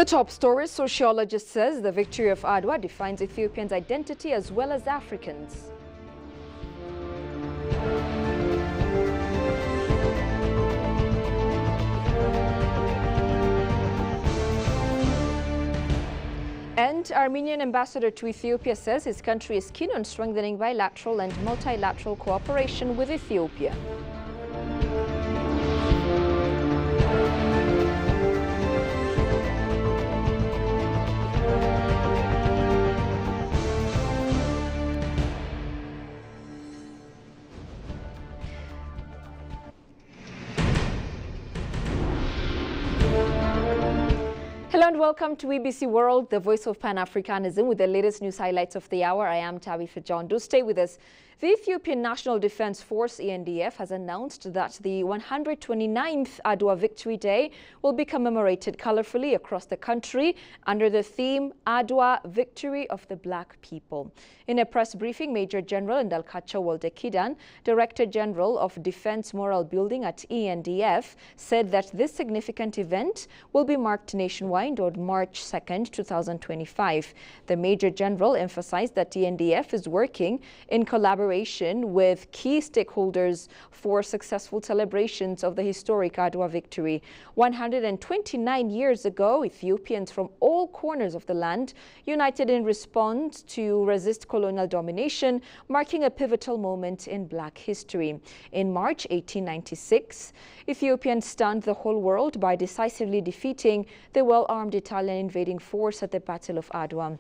The top story, sociologist says the victory of Adwa defines Ethiopians' identity as well as Africans. And Armenian ambassador to Ethiopia says his country is keen on strengthening bilateral and multilateral cooperation with Ethiopia. Hello and welcome to EBC World, the voice of Pan-Africanism, with the latest news highlights of the hour. I am Tabitha John. Do stay with us. The Ethiopian National Defense Force, ENDF, has announced that the 129th Adwa Victory Day will be commemorated colorfully across the country under the theme Adwa, Victory of the Black People. In a press briefing, Major General Ndalkacho Wolde-Kidan, Director General of Defense Moral Building at ENDF, said that this significant event will be marked nationwide on March 2nd, 2025. The Major General emphasized that ENDF is working in collaboration with key stakeholders for successful celebrations of the historic Adwa victory. 129 years ago, Ethiopians from all corners of the land united in response to resist colonial domination, marking a pivotal moment in Black history. In March 1896, Ethiopians stunned the whole world by decisively defeating the well-armed Italian invading force at the Battle of Adwa.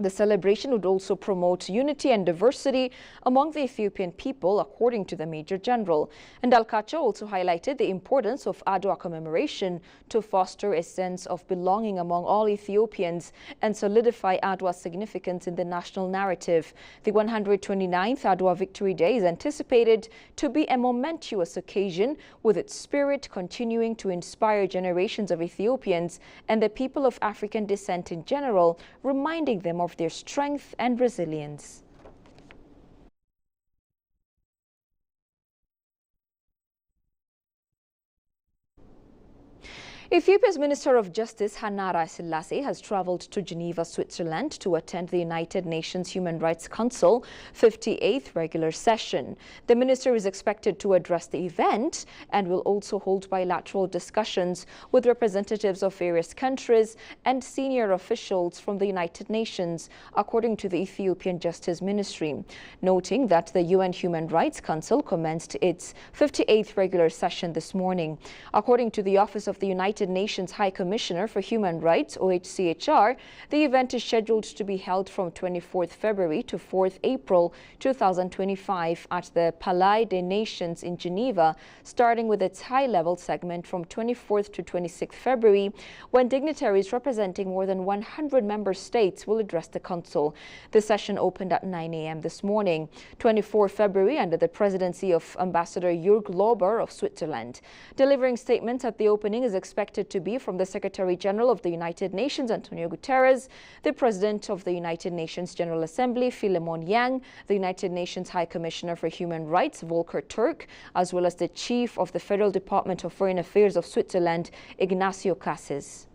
The celebration would also promote unity and diversity among the Ethiopian people, according to the Major General. And Ndalkacho also highlighted the importance of Adwa commemoration to foster a sense of belonging among all Ethiopians and solidify Adwa's significance in the national narrative. The 129th Adwa Victory Day is anticipated to be a momentous occasion, with its spirit continuing to inspire generations of Ethiopians and the people of African descent in general, reminding them of their strength and resilience. Ethiopia's Minister of Justice, Hanara Selassie, has traveled to Geneva, Switzerland to attend the United Nations Human Rights Council 58th regular session. The minister is expected to address the event and will also hold bilateral discussions with representatives of various countries and senior officials from the United Nations, according to the Ethiopian Justice Ministry, noting that the UN Human Rights Council commenced its 58th regular session this morning. According to the Office of the United Nations High Commissioner for Human Rights, OHCHR, the event is scheduled to be held from 24th February to 4th April 2025 at the Palais des Nations in Geneva, starting with its high-level segment from 24th to 26th February, when dignitaries representing more than 100 member states will address the Council. The session opened at 9 a.m. this morning. 24 February, under the presidency of Ambassador Jürg Lober of Switzerland. Delivering statements at the opening is expected to be from the Secretary General of the United Nations, Antonio Guterres, the President of the United Nations General Assembly, Philemon Yang, the United Nations High Commissioner for Human Rights, Volker Turk, as well as the Chief of the Federal Department of Foreign Affairs of Switzerland, Ignacio Cassis.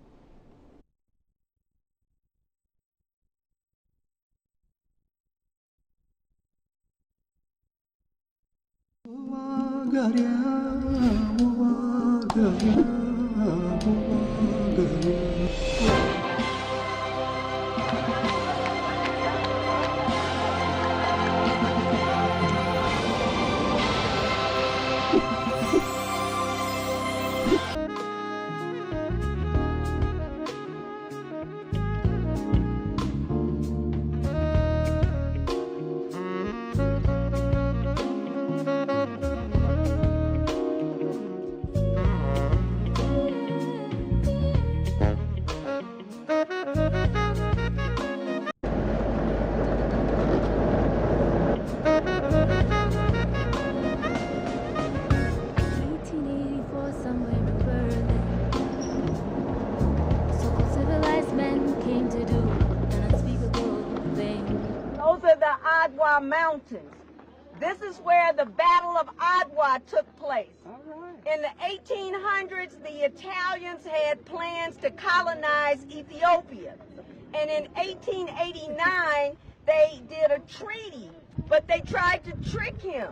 Adwa Mountains. This is where the Battle of Adwa Adwa took place. All right. In the 1800s, the Italians had plans to colonize Ethiopia. And in 1889, they did a treaty, but they tried to trick him.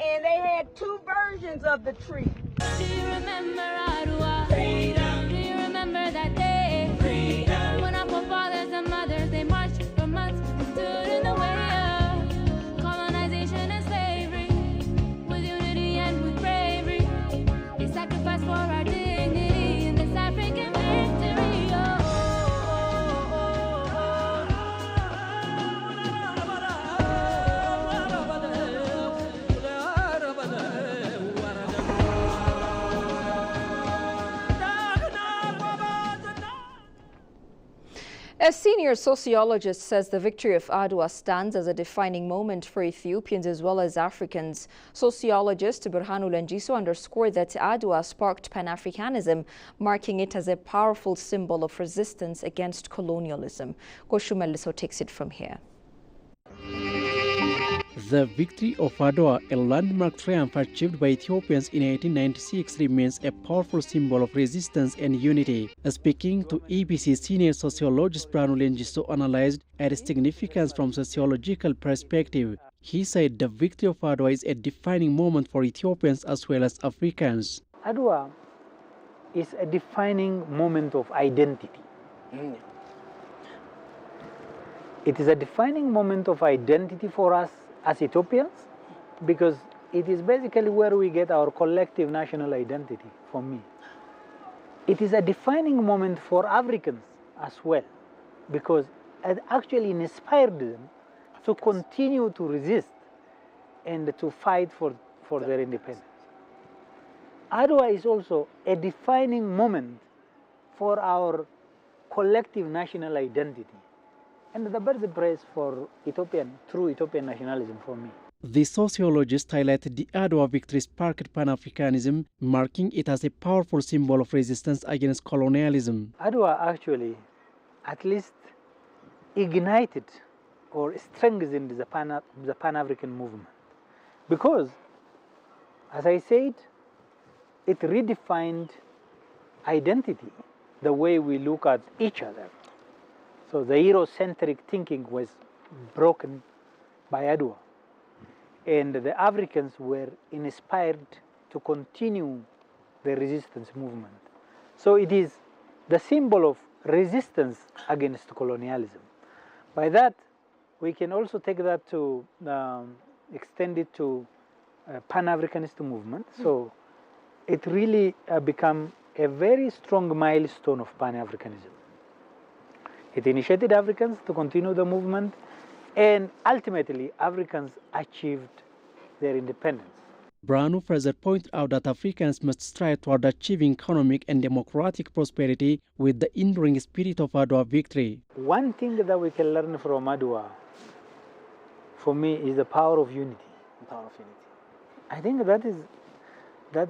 And they had two versions of the treaty. Do you remember Adwa? Freedom. Do you remember that day? Freedom. When our forefathers and mothers, they marched for months and stood in the way of colonization and slavery. With unity and with bravery, they sacrificed for our dignity in this African victory. Oh, A senior sociologist says the victory of Adwa stands as a defining moment for Ethiopians as well as Africans. Sociologist Birhanu Lengiso underscored that Adwa sparked Pan-Africanism, marking it as a powerful symbol of resistance against colonialism. Goshu Meliso takes it from here. The victory of Adwa, a landmark triumph achieved by Ethiopians in 1896, remains a powerful symbol of resistance and unity. Speaking to EBC senior sociologist Birhanu Lengiso analyzed its significance from sociological perspective. He said the victory of Adwa is a defining moment for Ethiopians as well as Africans. Adwa is a defining moment of identity. It is a defining moment of identity for us as Ethiopians, because it is basically where we get our collective national identity, for me. It is a defining moment for Africans as well, because it actually inspired them to continue to resist and to fight for their independence. Adwa is also a defining moment for our collective national identity, and the birthplace for true Ethiopian nationalism for me. The sociologist highlighted the Adwa victory sparked Pan-Africanism, marking it as a powerful symbol of resistance against colonialism. Adwa actually at least ignited or strengthened the Pan-African movement, because, as I said, it redefined identity, the way we look at each other. So the Eurocentric thinking was broken by Adwa, and the Africans were inspired to continue the resistance movement. So it is the symbol of resistance against colonialism. By that, we can also take that to extend it to Pan-Africanist movement. So it really became a very strong milestone of Pan-Africanism. It initiated Africans to continue the movement, and ultimately Africans achieved their independence. Birhanu further pointed out that Africans must strive toward achieving economic and democratic prosperity with the enduring spirit of Adwa victory. One thing that we can learn from Adwa, for me, is the power of unity. The power of unity. I think that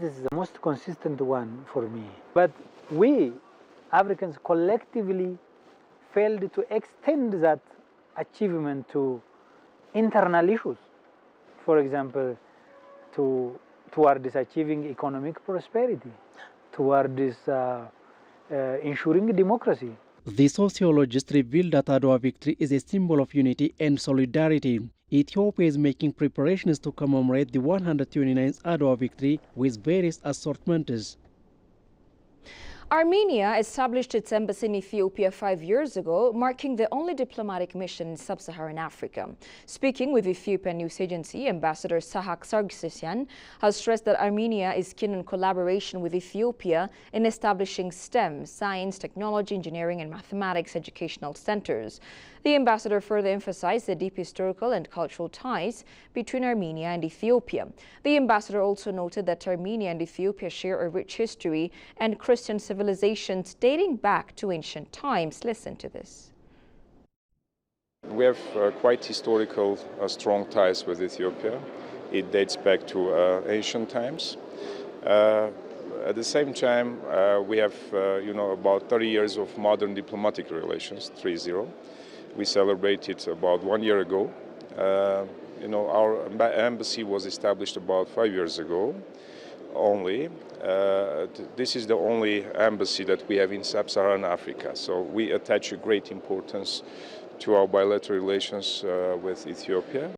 is the most consistent one for me. But we, Africans, collectively failed to extend that achievement to internal issues. For example, towards achieving economic prosperity, towards ensuring democracy. The sociologist revealed that Adwa victory is a symbol of unity and solidarity. Ethiopia is making preparations to commemorate the 129th Adwa victory with various assortments. Armenia established its embassy in Ethiopia 5 years ago, marking the only diplomatic mission in sub-Saharan Africa. Speaking with Ethiopian news agency, Ambassador Sahak Sargsyan has stressed that Armenia is keen on collaboration with Ethiopia in establishing STEM, science, technology, engineering and mathematics educational centers. The ambassador further emphasized the deep historical and cultural ties between Armenia and Ethiopia. The ambassador also noted that Armenia and Ethiopia share a rich history and Christian civilizations dating back to ancient times. Listen to this. We have quite historical, strong ties with Ethiopia. It dates back to ancient times. At the same time, we have, about 30 years of modern diplomatic relations, 3-0. We celebrated about 1 year ago, Our embassy was established about 5 years ago only. This is the only embassy that we have in Sub-Saharan Africa. So we attach a great importance to our bilateral relations with Ethiopia.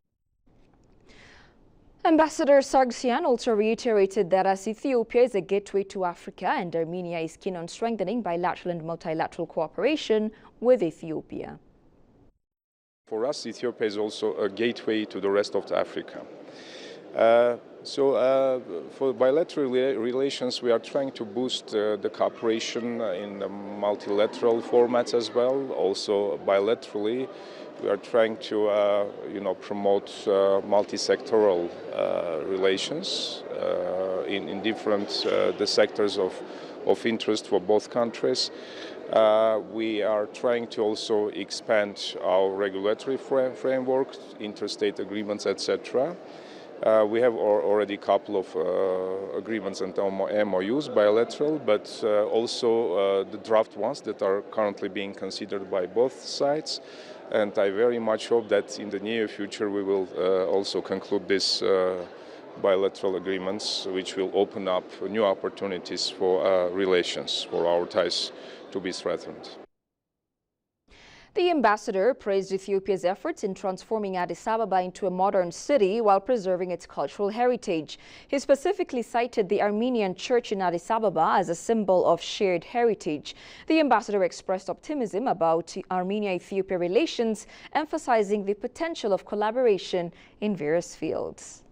Ambassador Sargsyan also reiterated that as Ethiopia is a gateway to Africa and Armenia is keen on strengthening bilateral and multilateral cooperation with Ethiopia. For us, Ethiopia is also a gateway to the rest of Africa. For bilateral relations, we are trying to boost the cooperation in the multilateral formats as well. Also, bilaterally, we are trying to, promote multi-sectoral relations in different the sectors of interest for both countries. We are trying to also expand our regulatory framework, interstate agreements, etc. We have already a couple of agreements and MOUs, bilateral, but also the draft ones that are currently being considered by both sides. And I very much hope that in the near future we will also conclude these bilateral agreements, which will open up new opportunities for relations, for our ties to be strengthened. The ambassador praised Ethiopia's efforts in transforming Addis Ababa into a modern city while preserving its cultural heritage. He specifically cited the Armenian church in Addis Ababa as a symbol of shared heritage. The ambassador expressed optimism about Armenia-Ethiopia relations, emphasizing the potential of collaboration in various fields.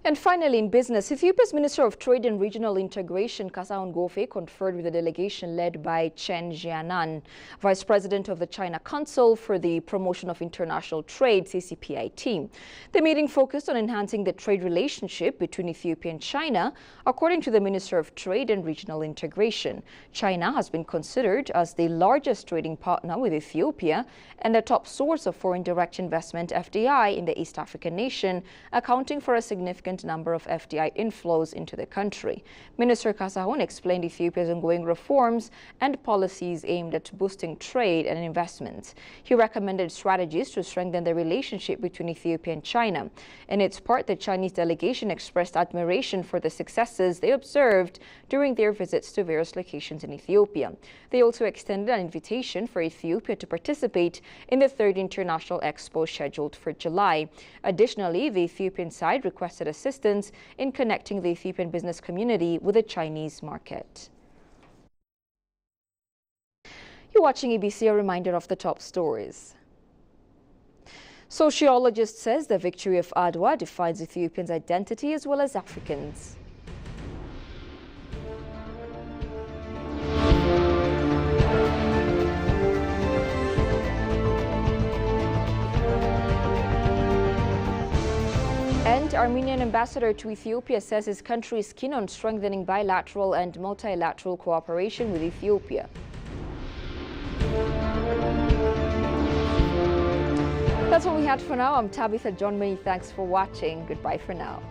And finally, in business, Ethiopia's Minister of Trade and Regional Integration, Kasahuun Gofe, conferred with a delegation led by Chen Jianan, Vice President of the China Council for the Promotion of International Trade, CCPIT. The meeting focused on enhancing the trade relationship between Ethiopia and China. According to the Minister of Trade and Regional Integration, China has been considered as the largest trading partner with Ethiopia and the top source of foreign direct investment, FDI, in the East African nation, accounting for a significant number of FDI inflows into the country. Minister Kasahuun explained Ethiopia's ongoing reforms and policies aimed at boosting trade and investments. He recommended strategies to strengthen the relationship between Ethiopia and China. In its part, the Chinese delegation expressed admiration for the successes they observed during their visits to various locations in Ethiopia. They also extended an invitation for Ethiopia to participate in the 3rd International Expo scheduled for July. Additionally, the Ethiopian side requested assistance in connecting the Ethiopian business community with the Chinese market. You're watching EBC, a reminder of the top stories. Sociologist says the victory of Adwa defines Ethiopians' identity as well as Africans. And Armenian ambassador to Ethiopia says his country is keen on strengthening bilateral and multilateral cooperation with Ethiopia. That's all we had for now. I'm Tabitha John May. Thanks for watching. Goodbye for now.